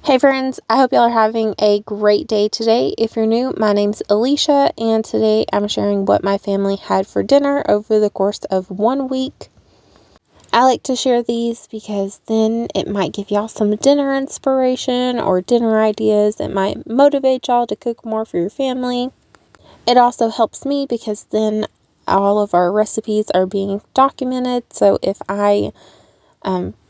Hey friends, I hope y'all are having a great day today. If you're new, my name's Alicia, and today I'm sharing what my family had for dinner over the course of 1 week. I like to share these because then it might give y'all some dinner inspiration or dinner ideas. It might motivate y'all to cook more for your family. It also helps me because then all of our recipes are being documented, so if I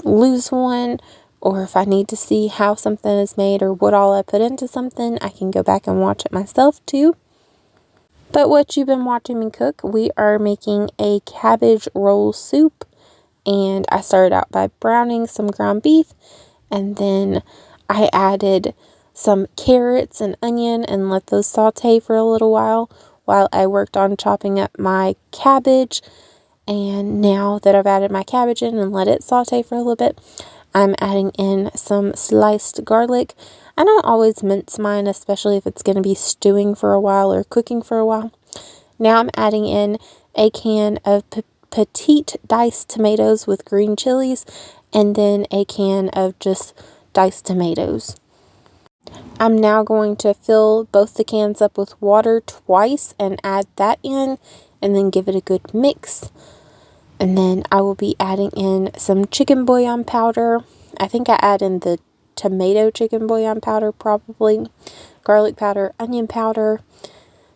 lose one, or if I need to see how something is made or what all I put into something, I can go back and watch it myself too. But what you've been watching me cook, we are making a cabbage roll soup, and I started out by browning some ground beef, and then I added some carrots and onion and let those saute for a little while I worked on chopping up my cabbage. And now that I've added my cabbage in and let it saute for a little bit, I'm adding in some sliced garlic. I don't always mince mine, especially if it's going to be stewing for a while or cooking for a while. Now I'm adding in a can of petite diced tomatoes with green chilies, and then a can of just diced tomatoes. I'm now going to fill both the cans up with water twice and add that in, and then give it a good mix. And then I will be adding in some chicken bouillon powder. I think I add in the tomato chicken bouillon powder probably. Garlic powder, onion powder,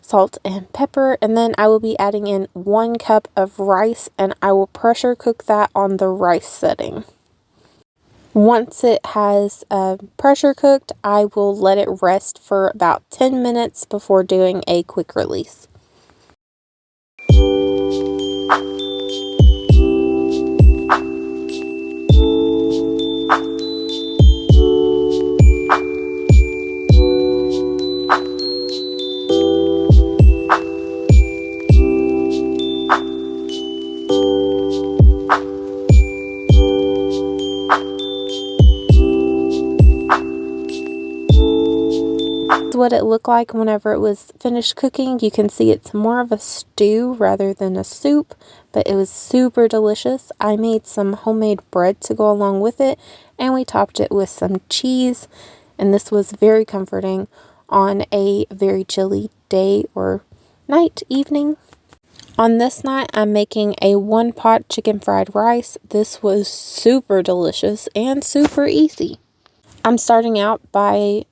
salt and pepper. And then I will be adding in 1 cup of rice, and I will pressure cook that on the rice setting. Once it has pressure cooked, I will let it rest for about 10 minutes before doing a quick release. What it looked like whenever it was finished cooking. You can see it's more of a stew rather than a soup, but it was super delicious. I made some homemade bread to go along with it, and we topped it with some cheese, and this was very comforting on a very chilly day or night, evening. On this night, I'm making a 1-pot chicken fried rice. This was super delicious and super easy. I'm starting out by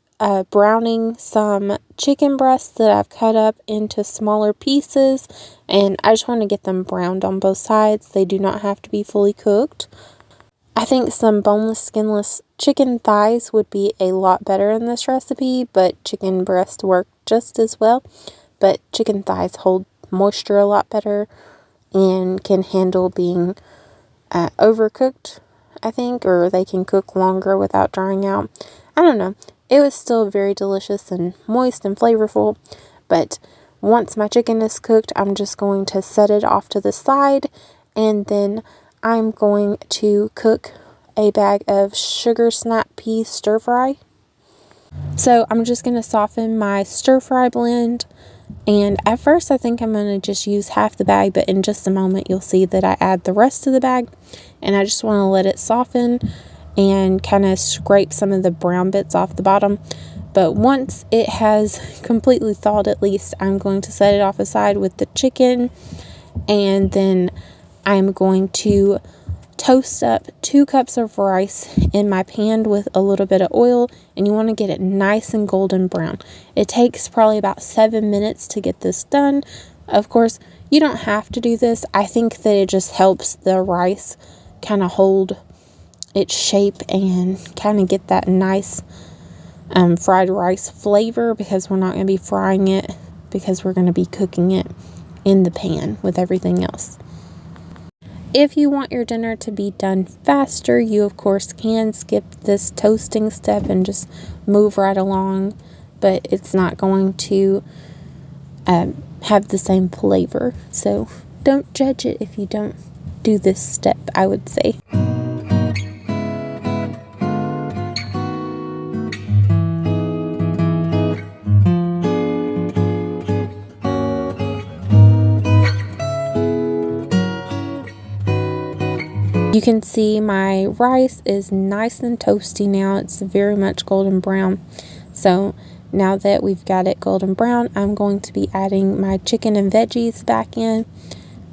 browning some chicken breasts that I've cut up into smaller pieces, and I just want to get them browned on both sides. They do not have to be fully cooked. I think some boneless, skinless chicken thighs would be a lot better in this recipe, but chicken breasts work just as well. But chicken thighs hold moisture a lot better and can handle being overcooked, I think, or they can cook longer without drying out. I don't know. It was still very delicious and moist and flavorful, but once my chicken is cooked, I'm just going to set it off to the side, and then I'm going to cook a bag of sugar snap pea stir fry. So I'm just going to soften my stir fry blend, and at first I think I'm going to just use half the bag, but in just a moment you'll see that I add the rest of the bag, and I just want to let it soften and kind of scrape some of the brown bits off the bottom. But once it has completely thawed, at least, I'm going to set it off aside with the chicken, and then I'm going to toast up 2 cups of rice in my pan with a little bit of oil, and you want to get it nice and golden brown. It takes probably about 7 minutes to get this done. Of course, you don't have to do this. I think that it just helps the rice kind of hold its shape and kind of get that nice fried rice flavor, because we're not going to be frying it, because we're going to be cooking it in the pan with everything else. If you want your dinner to be done faster, you of course can skip this toasting step and just move right along, but it's not going to have the same flavor. So don't judge it if you don't do this step, I would say. You can see my rice is nice and toasty now. It's very much golden brown. So now that we've got it golden brown, I'm going to be adding my chicken and veggies back in.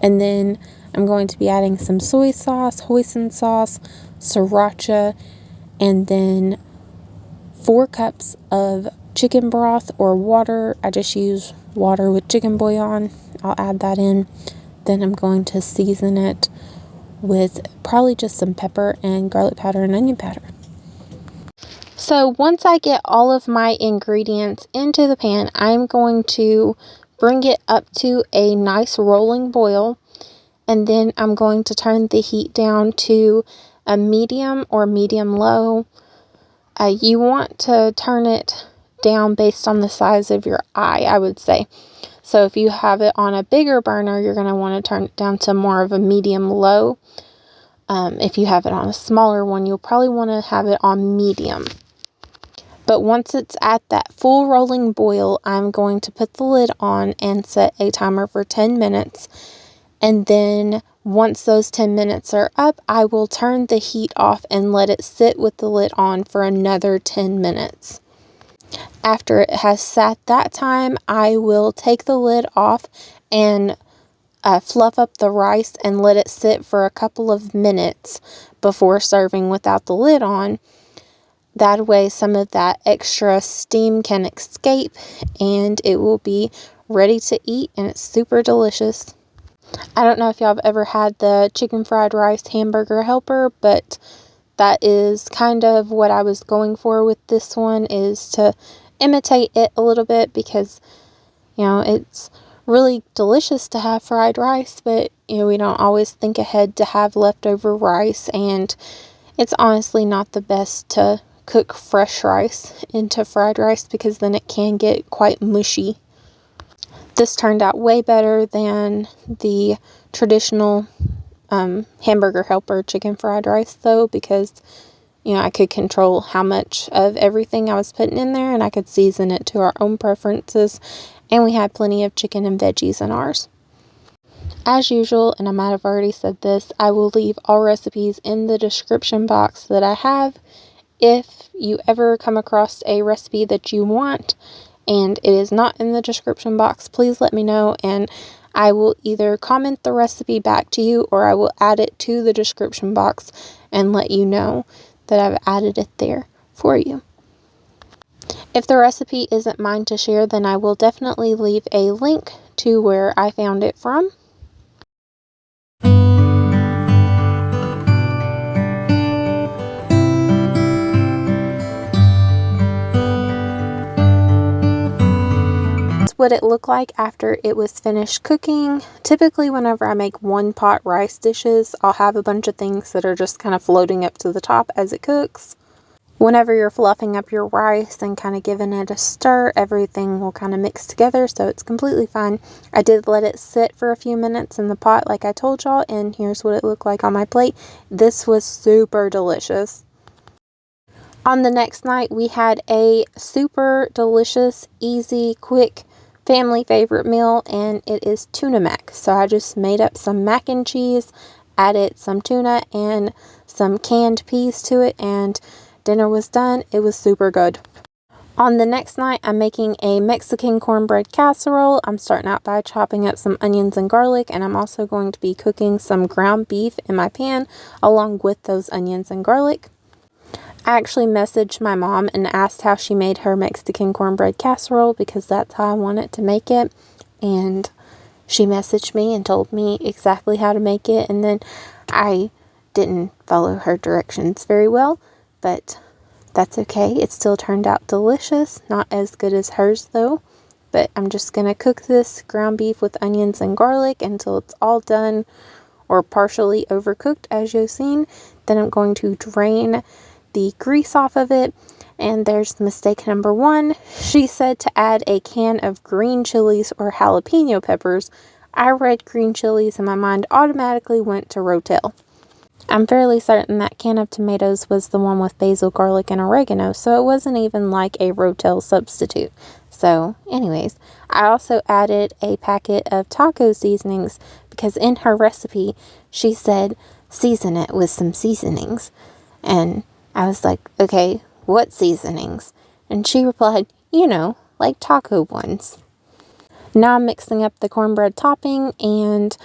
And then I'm going to be adding some soy sauce, hoisin sauce, sriracha, and then 4 cups of chicken broth or water. I just use water with chicken bouillon. I'll add that in. Then I'm going to season it with probably just some pepper and garlic powder and onion powder. So once I get all of my ingredients into the pan, I'm going to bring it up to a nice rolling boil. And then I'm going to turn the heat down to a medium or medium low. You want to turn it down based on the size of your eye, I would say. So if you have it on a bigger burner, you're going to want to turn it down to more of a medium low. If you have it on a smaller one, you'll probably want to have it on medium. But once it's at that full rolling boil, I'm going to put the lid on and set a timer for 10 minutes. And then once those 10 minutes are up, I will turn the heat off and let it sit with the lid on for another 10 minutes. After it has sat that time, I will take the lid off and fluff up the rice and let it sit for a couple of minutes before serving without the lid on. That way some of that extra steam can escape and it will be ready to eat, and it's super delicious. I don't know if y'all have ever had the chicken fried rice hamburger helper, but that is kind of what I was going for with this one, is to imitate it a little bit, because, you know, it's really delicious to have fried rice, but, you know, we don't always think ahead to have leftover rice, and it's honestly not the best to cook fresh rice into fried rice because then it can get quite mushy. This turned out way better than the traditional hamburger helper chicken fried rice, though, because, you know, I could control how much of everything I was putting in there, and I could season it to our own preferences, and we had plenty of chicken and veggies in ours. As usual, and I might have already said this, I will leave all recipes in the description box that I have. If you ever come across a recipe that you want and it is not in the description box, please let me know, and I will either comment the recipe back to you or I will add it to the description box and let you know that I've added it there for you. If the recipe isn't mine to share, then I will definitely leave a link to where I found it from. What it looked like after it was finished cooking. Typically whenever I make one pot rice dishes, I'll have a bunch of things that are just kind of floating up to the top as it cooks. Whenever you're fluffing up your rice and kind of giving it a stir, everything will kind of mix together, so it's completely fine. I did let it sit for a few minutes in the pot like I told y'all, and here's what it looked like on my plate. This was super delicious. On the next night, we had a super delicious, easy, quick family favorite meal, and it is tuna mac. So I just made up some mac and cheese, added some tuna and some canned peas to it, and dinner was done. It was super good. On the next night, I'm making a Mexican cornbread casserole. I'm starting out by chopping up some onions and garlic, and I'm also going to be cooking some ground beef in my pan along with those onions and garlic. I actually messaged my mom and asked how she made her Mexican cornbread casserole, because that's how I wanted to make it, and she messaged me and told me exactly how to make it, and then I didn't follow her directions very well, but that's okay. It still turned out delicious. Not as good as hers though, but I'm just gonna cook this ground beef with onions and garlic until it's all done or partially overcooked, as you've seen. Then I'm going to drain the grease off of it, and there's mistake number 1. She said to add a can of green chilies or jalapeno peppers. I read green chilies and my mind automatically went to Rotel. I'm fairly certain that can of tomatoes was the one with basil, garlic, and oregano, so it wasn't even like a Rotel substitute. So anyways, I also added a packet of taco seasonings, because in her recipe she said season it with some seasonings. And I was like, okay, what seasonings? And she replied, like taco ones. Now I'm mixing up the cornbread topping, and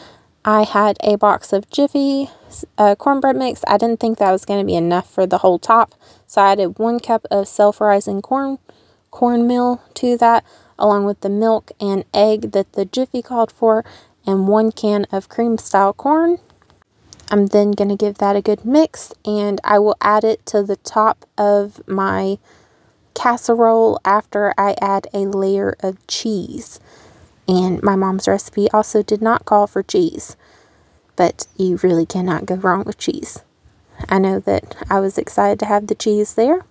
I had a box of Jiffy cornbread mix. I didn't think that was going to be enough for the whole top, so I added 1 cup of self-rising cornmeal to that, along with the milk and egg that the Jiffy called for, and 1 can of cream-style corn. I'm then going to give that a good mix, and I will add it to the top of my casserole after I add a layer of cheese. And my mom's recipe also did not call for cheese, but you really cannot go wrong with cheese. I know that I was excited to have the cheese there.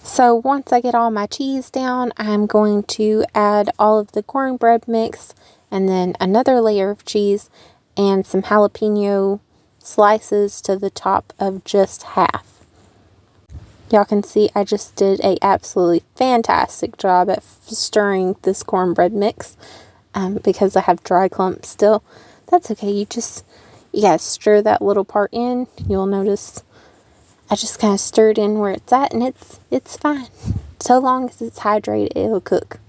So once I get all my cheese down, I'm going to add all of the cornbread mix and then another layer of cheese and some jalapeno slices to the top of just half. Y'all can see I just did a absolutely fantastic job at stirring this cornbread mix because I have dry clumps still. That's okay. You gotta stir that little part in. You'll notice I just kind of stirred in where it's at, and it's fine. So long as it's hydrated, it'll cook.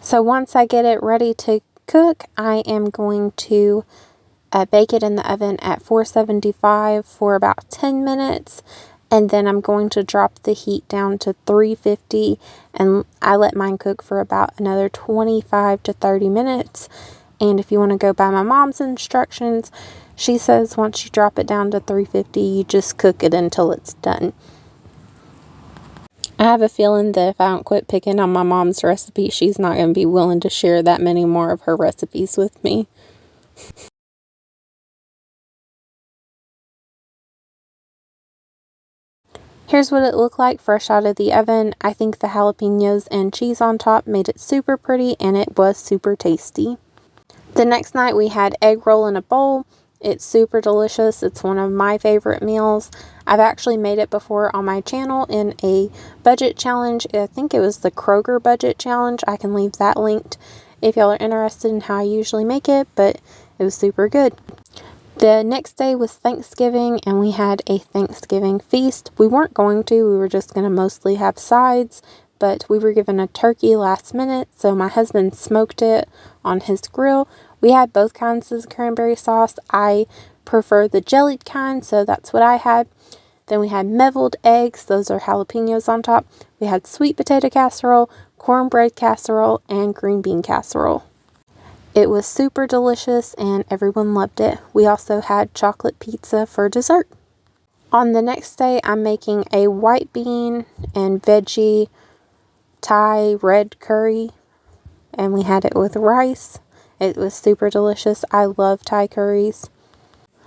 So once I get it ready to cook, I am going to bake it in the oven at 475 for about 10 minutes. And then I'm going to drop the heat down to 350, and I let mine cook for about another 25 to 30 minutes. And if you want to go by my mom's instructions, she says once you drop it down to 350, you just cook it until it's done. I have a feeling that if I don't quit picking on my mom's recipe, she's not going to be willing to share that many more of her recipes with me. Here's what it looked like fresh out of the oven. I think the jalapenos and cheese on top made it super pretty, and it was super tasty. The next night we had egg roll in a bowl. It's super delicious. It's one of my favorite meals. I've actually made it before on my channel in a budget challenge. I think it was the Kroger budget challenge. I can leave that linked if y'all are interested in how I usually make it, but it was super good. The next day was Thanksgiving, and we had a Thanksgiving feast. We weren't going to. We were just going to mostly have sides, but we were given a turkey last minute, so my husband smoked it on his grill. We had both kinds of cranberry sauce. I prefer the jellied kind, so that's what I had. Then we had meviled eggs. Those are jalapenos on top. We had sweet potato casserole, cornbread casserole, and green bean casserole. It was super delicious and everyone loved it. We also had chocolate pizza for dessert. On the next day, I'm making a white bean and veggie Thai red curry, and we had it with rice. It was super delicious. I love Thai curries.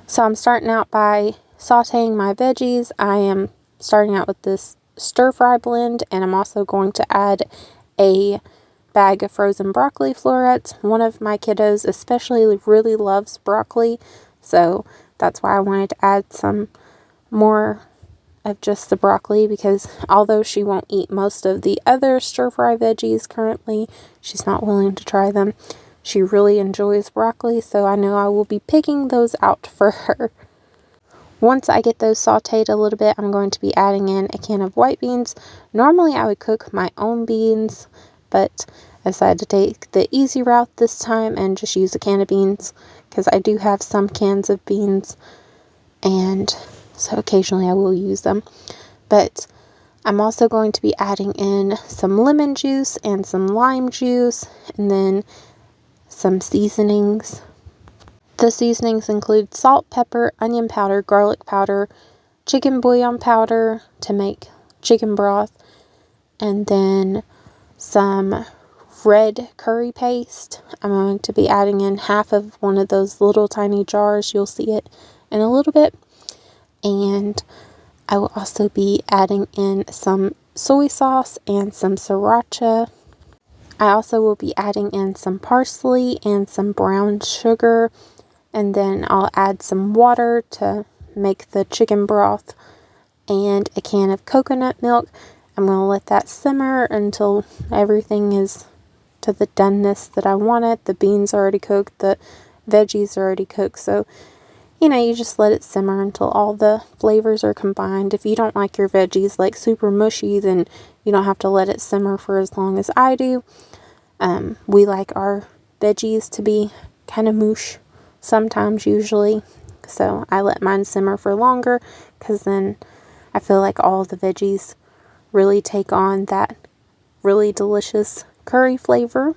So I'm starting out by sautéing my veggies. I am starting out with this stir fry blend, and I'm also going to add a bag of frozen broccoli florets. One of my kiddos especially really loves broccoli, so that's why I wanted to add some more of just the broccoli, because although she won't eat most of the other stir fry veggies currently, she's not willing to try them. She really enjoys broccoli, so I know I will be picking those out for her. Once I get those sauteed a little bit, I'm going to be adding in a can of white beans. Normally I would cook my own beans, but I decided to take the easy route this time and just use a can of beans, because I do have some cans of beans, and so occasionally I will use them. But I'm also going to be adding in some lemon juice and some lime juice, and then some seasonings. The seasonings include salt, pepper, onion powder, garlic powder, chicken bouillon powder to make chicken broth, and then some red curry paste. I'm going to be adding in half of one of those little tiny jars. You'll see it in a little bit. And I will also be adding in some soy sauce and some sriracha. I also will be adding in some parsley and some brown sugar. And then I'll add some water to make the chicken broth and a can of coconut milk. I'm going to let that simmer until everything is to the doneness that I want it. The beans are already cooked. The veggies are already cooked. So you just let it simmer until all the flavors are combined. If you don't like your veggies like super mushy, then you don't have to let it simmer for as long as I do. We like our veggies to be kind of moosh sometimes, usually. So I let mine simmer for longer because then I feel like all the veggies really take on that really delicious curry flavor.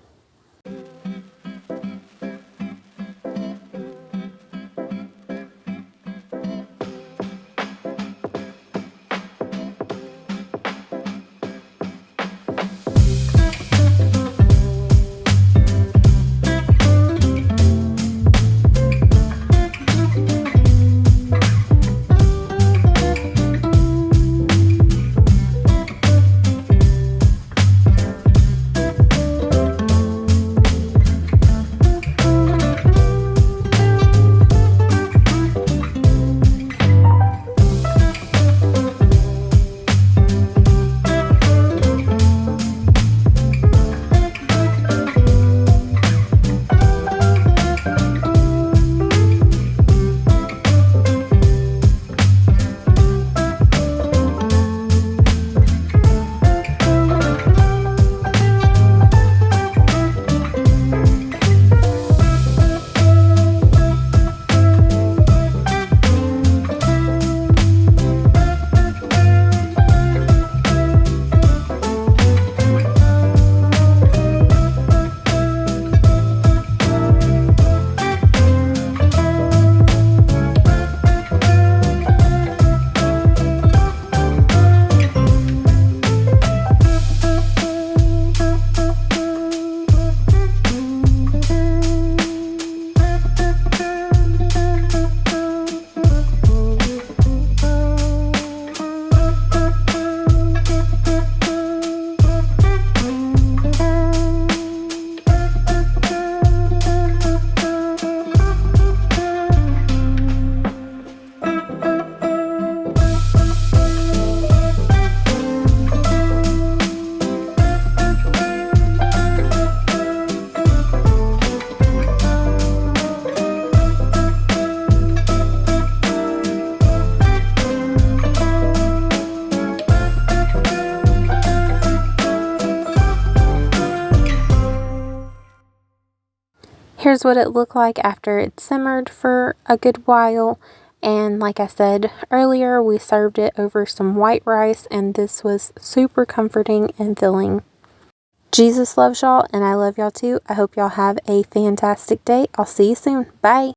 Here's what it looked like after it simmered for a good while. And like I said earlier, we served it over some white rice, and this was super comforting and filling. Jesus loves y'all, and I love y'all too. I hope y'all have a fantastic day. I'll see you soon. Bye.